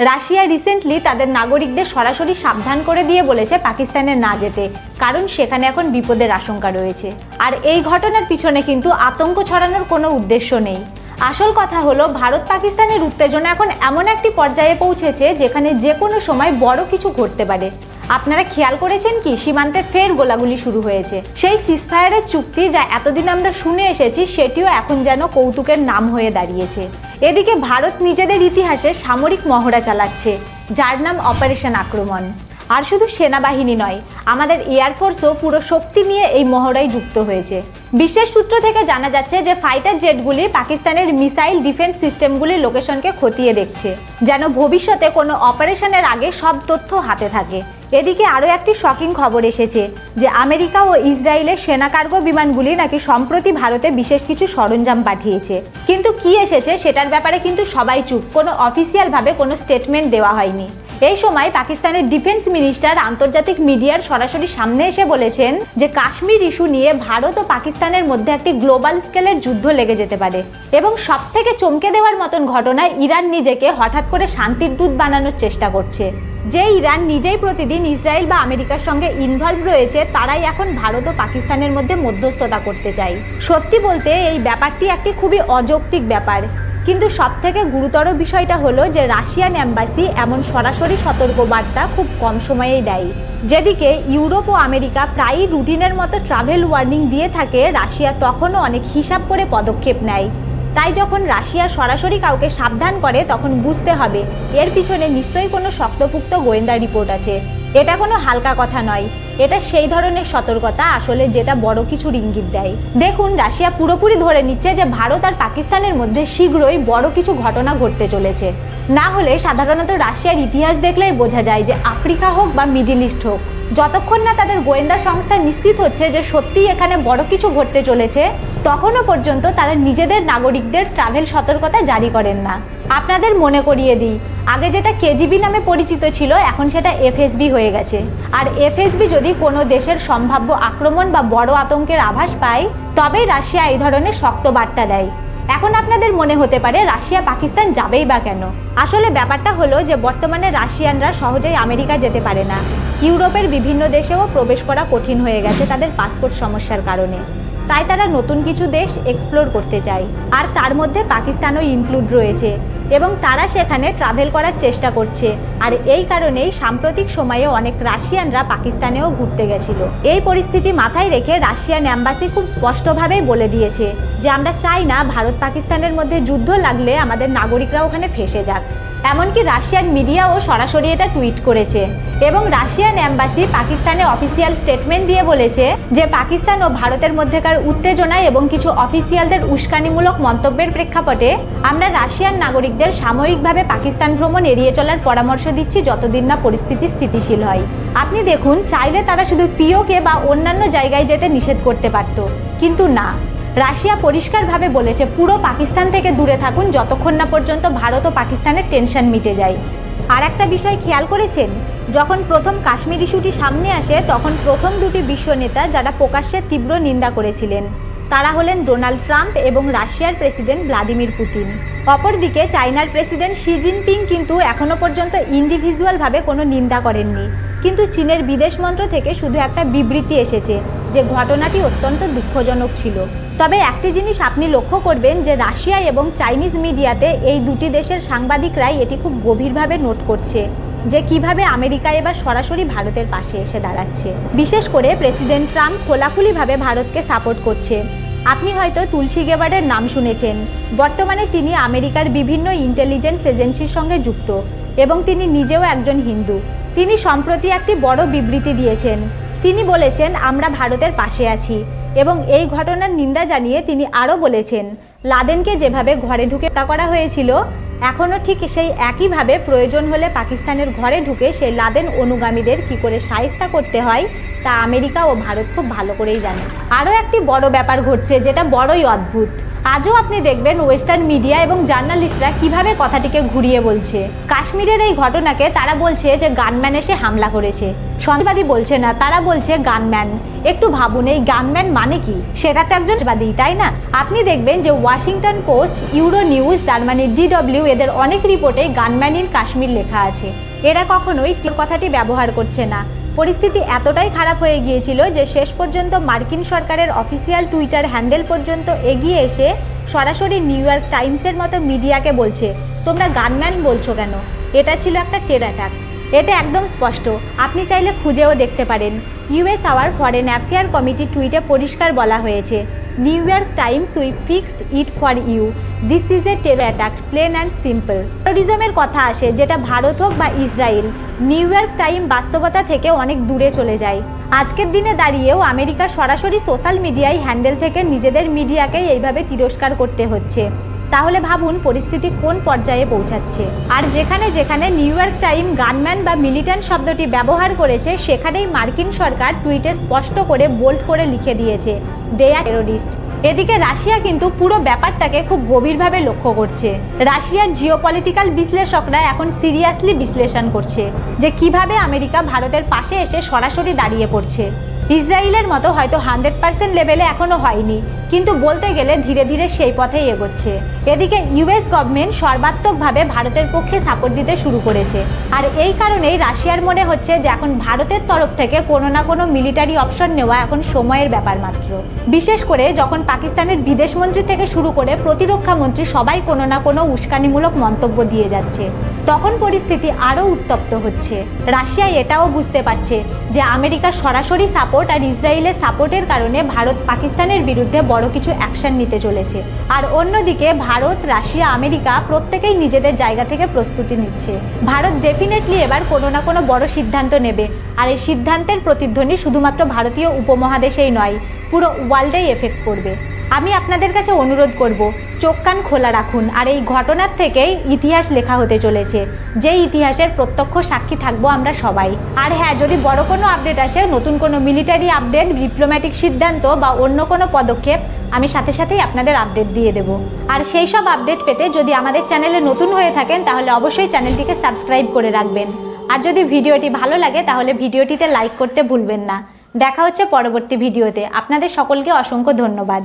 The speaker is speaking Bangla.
রাশিয়া রিসেন্টলি তাদের নাগরিকদের সরাসরি সাবধান করে দিয়ে বলেছে পাকিস্তানে না যেতে, কারণ সেখানে এখন বিপদের আশঙ্কা রয়েছে। আর এই ঘটনার পিছনে কিন্তু আতঙ্ক ছড়ানোর কোনো উদ্দেশ্য নেই। আসল কথা হলো, ভারত পাকিস্তানের উত্তেজনা এখন এমন একটি পর্যায়ে পৌঁছেছে যেখানে যে কোনো সময় বড় কিছু ঘটতে পারে। আপনারা খেয়াল করেছেন কি, সীমান্তে ফের গোলাগুলি শুরু হয়েছে। সেই সিজফায়ারের চুক্তি যা এতদিন আমরা শুনে এসেছি, সেটিও এখন যেন কৌতুকের নাম হয়ে দাঁড়িয়েছে। এদিকে ভারত নিজেদের ইতিহাসে সামরিক মহড়া চালাচ্ছে, যার নাম অপারেশন আক্রমণ। আর শুধু সেনাবাহিনী নয়, আমাদের এয়ারফোর্সও পুরো শক্তি নিয়ে এই মহড়ায় যুক্ত হয়েছে। বিশেষ সূত্র থেকে জানা যাচ্ছে যে ফাইটার জেটগুলি পাকিস্তানের মিসাইল ডিফেন্স সিস্টেমগুলির লোকেশনকে খতিয়ে দেখছে, যেন ভবিষ্যতে কোনো অপারেশনের আগে সব তথ্য হাতে থাকে। এদিকে আরও একটি শকিং খবর এসেছে যে আমেরিকা ও ইসরায়েলের সেনা কার্গো বিমানগুলি নাকি সম্প্রতি ভারতে বিশেষ কিছু সরঞ্জাম পাঠিয়েছে। কিন্তু কি এসেছে সেটার ব্যাপারে কিন্তু সবাই চুপ, কোনো অফিসিয়ালভাবে কোনো স্টেটমেন্ট দেওয়া হয়নি। এই সময় পাকিস্তানের ডিফেন্স মিনিস্টার আন্তর্জাতিক মিডিয়ার সরাসরি সামনে এসে বলেছেন যে কাশ্মীর ইস্যু নিয়ে ভারত ও পাকিস্তানের মধ্যে একটি গ্লোবাল স্কেলের যুদ্ধ লেগে যেতে পারে। এবং সবথেকে চমকে দেওয়ার মতন ঘটনা, ইরান নিজেকে হঠাৎ করে শান্তির দূত বানানোর চেষ্টা করছে। যে ইরান নিজেই প্রতিদিন ইসরায়েল বা আমেরিকার সঙ্গে ইনভলভ রয়েছে, তারাই এখন ভারত ও পাকিস্তানের মধ্যে মধ্যস্থতা করতে চায়। সত্যি বলতে এই ব্যাপারটি একটি খুবই অযৌক্তিক ব্যাপার। কিন্তু সবথেকে গুরুতর বিষয়টা হলো যে রাশিয়ান এম্বাসি এমন সরাসরি সতর্কবার্তা খুব কম সময়েই দেয়। যেদিকে ইউরোপ ও আমেরিকা প্রায়ই রুটিনের মতো ট্রাভেল ওয়ার্নিং দিয়ে থাকে, রাশিয়া তখনও অনেক হিসাব করে পদক্ষেপ নেয়। তাই যখন রাশিয়া সরাসরি কাউকে সাবধান করে, তখন বুঝতে হবে এর পিছনে নিশ্চয়ই কোনো শক্তপুক্ত গোয়েন্দা রিপোর্ট আছে। এটা কোনো হালকা কথা নয়, এটা সেই ধরনের সতর্কতা আসলে যেটা বড় কিছুর ইঙ্গিত দেয়। দেখুন, রাশিয়া পুরোপুরি ধরে নিচ্ছে যে ভারত আর পাকিস্তানের মধ্যে শীঘ্রই বড় কিছু ঘটনা ঘটতে চলেছে। না হলে সাধারণত রাশিয়ার ইতিহাস দেখলেই বোঝা যায় যে আফ্রিকা হোক বা মিডিল ইস্ট হোক, যতক্ষণ না তাদের গোয়েন্দা সংস্থা নিশ্চিত হচ্ছে যে সত্যিই এখানে বড় কিছু ঘটতে চলেছে, তখনও পর্যন্ত তারা নিজেদের নাগরিকদের ট্রাভেল সতর্কতা জারি করেন না। আপনাদের মনে করিয়ে দিই, আগে যেটা কেজিবি নামে পরিচিত ছিল, এখন সেটা এফএসবি হয়ে গেছে। আর এফএসবি যদি কোনো দেশের সম্ভাব্য আক্রমণ বা বড় আতঙ্কের আভাস পায়, তবেই রাশিয়া এই ধরনের শক্ত বার্তা দেয়। এখন আপনাদের মনে হতে পারে রাশিয়া পাকিস্তান যাবেই বা কেন। আসলে ব্যাপারটা হলো যে বর্তমানে রাশিয়ানরা সহজেই আমেরিকা যেতে পারে না। ইউরোপের বিভিন্ন দেশেও প্রবেশ করা কঠিন হয়ে গেছে তাদের পাসপোর্ট সমস্যার কারণে। তাই তারা নতুন কিছু দেশ এক্সপ্লোর করতে চায়, আর তার মধ্যে পাকিস্তানও ইনক্লুড রয়েছে, এবং তারা সেখানে ট্রাভেল করার চেষ্টা করছে। আর এই কারণেই সাম্প্রতিক সময়ে অনেক রাশিয়ানরা পাকিস্তানেও ঘুরতে গেছিল। এই পরিস্থিতি মাথায় রেখে রাশিয়ান অ্যাম্বাসি খুব স্পষ্টভাবেই বলে দিয়েছে যে আমরা চাই না ভারত পাকিস্তানের মধ্যে যুদ্ধ লাগলে আমাদের নাগরিকরা ওখানে ফেঁসে যাক। এমনকি রাশিয়ান মিডিয়াও সরাসরি এটা টুইট করেছে, এবং রাশিয়ান অ্যাম্বাসি পাকিস্তানে অফিসিয়াল স্টেটমেন্ট দিয়ে বলেছে যে পাকিস্তান ও ভারতের মধ্যেকার উত্তেজনা এবং কিছু অফিসিয়ালদের উস্কানিমূলক মন্তব্যের প্রেক্ষাপটে আমরা রাশিয়ান নাগরিকদের সাময়িকভাবে পাকিস্তান ভ্রমণ এড়িয়ে চলার পরামর্শ দিচ্ছি যতদিন না পরিস্থিতি স্থিতিশীল হয়। আপনি দেখুন, চাইলে তারা শুধু পিওকে বা অন্যান্য জায়গায় যেতে নিষেধ করতে পারত, কিন্তু না, রাশিয়া পরিষ্কারভাবে বলেছে পুরো পাকিস্তান থেকে দূরে থাকুন যতক্ষণ না পর্যন্ত ভারত ও পাকিস্তানের টেনশন মিটে যায়। আর একটা বিষয় খেয়াল করেছেন, যখন প্রথম কাশ্মীর ইস্যুটি সামনে আসে, তখন প্রথম দুটি বিশ্ব নেতা যারা প্রকাশ্যে তীব্র নিন্দা করেছিলেন তারা হলেন ডোনাল্ড ট্রাম্প এবং রাশিয়ার প্রেসিডেন্ট ভ্লাদিমির পুতিন। অপরদিকে চায়নার প্রেসিডেন্ট শি জিনপিং কিন্তু এখনও পর্যন্ত ইন্ডিভিজুয়ালভাবে কোনো নিন্দা করেননি। কিন্তু চীনের বিদেশ মন্ত্র থেকে শুধু একটা বিবৃতি এসেছে যে ঘটনাটি অত্যন্ত দুঃখজনক ছিল। তবে একটি জিনিস আপনি লক্ষ্য করবেন যে রাশিয়া এবং চাইনিজ মিডিয়াতে এই দুটি দেশের সাংবাদিকরাই এটি খুব গভীরভাবে নোট করছে যে কিভাবে আমেরিকা এবার সরাসরি ভারতের পাশে এসে দাঁড়াচ্ছে। বিশেষ করে প্রেসিডেন্ট ট্রাম্প খোলাখুলিভাবে ভারতকে সাপোর্ট করছে। আপনি হয়তো তুলসী গেবার্ডের নাম শুনেছেন। বর্তমানে তিনি আমেরিকার বিভিন্ন ইন্টেলিজেন্স এজেন্সির সঙ্গে যুক্ত, এবং তিনি নিজেও একজন হিন্দু। তিনি সম্প্রতি একটি বড় বিবৃতি দিয়েছেন। তিনি বলেছেন আমরা ভারতের পাশে আছি, এবং এই ঘটনার নিন্দা জানিয়ে তিনি আরও বলেছেন লাদেনকে যেভাবে ঘরে ঢুকে হত্যা করা হয়েছিল, এখনও ঠিক সেই একইভাবে প্রয়োজন হলে পাকিস্তানের ঘরে ঢুকে সেই লাদেন অনুগামীদের কী করে শায়েস্তা করতে হয় তা আমেরিকা ও ভারত খুব ভালো করেই জানে। আরও একটি বড় ব্যাপার ঘটছে যেটা বড়ই অদ্ভুত। আজও আপনি দেখবেন ওয়েস্টার্ন মিডিয়া এবং জার্নালিস্টরা কিভাবে কথাটিকে ঘুরিয়ে বলছে। কাশ্মীরের এই ঘটনাকে তারা বলছে যে গানম্যান এসে হামলা করেছে, সন্ত্রাসবাদী বলছে না, তারা বলছে গানম্যান। একটু ভাবুন, এই গানম্যান মানে কি? সেটা তো একজন সন্ত্রাসবাদী, তাই না? আপনি দেখবেন যে ওয়াশিংটন পোস্ট, ইউরো নিউজ, তার মানে DW, এদের অনেক রিপোর্টে গানম্যান ইন কাশ্মীর লেখা আছে। এরা কখনোই কথাটি ব্যবহার করছে না। পরিস্থিতি এতটাই খারাপ হয়ে গিয়েছিল যে শেষ পর্যন্ত মার্কিন সরকারের অফিসিয়াল টুইটার হ্যান্ডেল পর্যন্ত এগিয়ে এসে সরাসরি নিউ ইয়র্ক টাইমসের মতো মিডিয়াকে বলছে, তোমরা গানম্যান বলছো কেন? এটা ছিল একটা টেরর অ্যাটাক। এটা একদম স্পষ্ট, আপনি চাইলে খুঁজেও দেখতে পারেন। US our foreign affair committee টুইটে পরিষ্কার বলা হয়েছে, New York Times, we fixed it for you, this is a terror attack, plain and simple. টেরোরিজমের কথা আসে, যেটা ভারত হোক বা ইসরায়েল, নিউ ইয়র্ক টাইম বাস্তবতা থেকে অনেক দূরে চলে যায়। আজকের দিনে দাঁড়িয়েও আমেরিকা সরাসরি সোশ্যাল মিডিয়ায় হ্যান্ডেল থেকে নিজেদের মিডিয়াকে এইভাবে তিরস্কার করতে হচ্ছে। তাহলে ভাবুন পরিস্থিতি কোন পর্যায়ে পৌঁছাচ্ছে। আর যেখানে যেখানে নিউ ইয়র্ক টাইম গানম্যান বা মিলিট্যান্ট শব্দটি ব্যবহার করেছে, সেখানেই মার্কিন সরকার টুইটে স্পষ্ট করে বোল্ড করে লিখে দিয়েছে, দে আর টেরোরিস্ট। এদিকে রাশিয়া কিন্তু পুরো ব্যাপারটাকে খুব গভীরভাবে লক্ষ্য করছে। রাশিয়ার জিওপলিটিক্যাল বিশ্লেষকরা এখন সিরিয়াসলি বিশ্লেষণ করছে যে কিভাবে আমেরিকা ভারতের পাশে এসে সরাসরি দাঁড়িয়ে পড়ছে। ইসরায়েলের মতো হয়তো 100% লেভেলে এখনো হয়নি, কিন্তু বলতে গেলে ধীরে ধীরে সেই পথেই এগোচ্ছে। এদিকে US গভর্নমেন্ট সর্বাত্মকভাবে ভারতের পক্ষে সাপোর্ট দিতে শুরু করেছে। আর এই কারণেই রাশিয়ার মনে হচ্ছে যে এখন ভারতের তরফ থেকে কোনো না কোনো মিলিটারি অপশন নেওয়া এখন সময়ের ব্যাপার মাত্র। বিশেষ করে যখন পাকিস্তানের বিদেশমন্ত্রী থেকে শুরু করে প্রতিরক্ষা মন্ত্রী সবাই কোনো না কোনো উস্কানিমূলক মন্তব্য দিয়ে যাচ্ছে, তখন পরিস্থিতি আরও উত্তপ্ত হচ্ছে। রাশিয়া এটাও বুঝতে পারছে যে আমেরিকার সরাসরি সাপোর্ট আর ইসরায়েলের সাপোর্টের কারণে ভারত পাকিস্তানের বিরুদ্ধে বড় কিছু অ্যাকশন নিতে চলেছে। আর অন্যদিকে ভারত, রাশিয়া, আমেরিকা প্রত্যেকেই নিজেদের জায়গা থেকে প্রস্তুতি নিচ্ছে। ভারত ডেফিনেটলি এবার কোনো না কোনো বড় সিদ্ধান্ত নেবে, আর এই সিদ্ধান্তের প্রতিধ্বনি শুধুমাত্র ভারতীয় উপমহাদেশেই নয়, পুরো ওয়ার্ল্ডেই এফেক্ট করবে। আমি আপনাদের কাছে অনুরোধ করব, চোখ কান খোলা রাখুন। আর এই ঘটনার থেকেই ইতিহাস লেখা হতে চলেছে, যেই ইতিহাসের প্রত্যক্ষ সাক্ষী থাকবো আমরা সবাই। আর হ্যাঁ, যদি বড় কোনো আপডেট আসে, নতুন কোনো মিলিটারি আপডেট, ডিপ্লোম্যাটিক সিদ্ধান্ত বা অন্য কোনো পদক্ষেপ, আমি সাথে সাথেই আপনাদের আপডেট দিয়ে দেব। আর সেই সব আপডেট পেতে যদি আমাদের চ্যানেলে নতুন হয়ে থাকেন, তাহলে অবশ্যই চ্যানেলটিকে সাবস্ক্রাইব করে রাখবেন। আর যদি ভিডিওটি ভালো লাগে, তাহলে ভিডিওটিতে লাইক করতে ভুলবেন না। দেখা হচ্ছে পরবর্তী ভিডিওতে। আপনাদের সকলকে অসংখ্য ধন্যবাদ।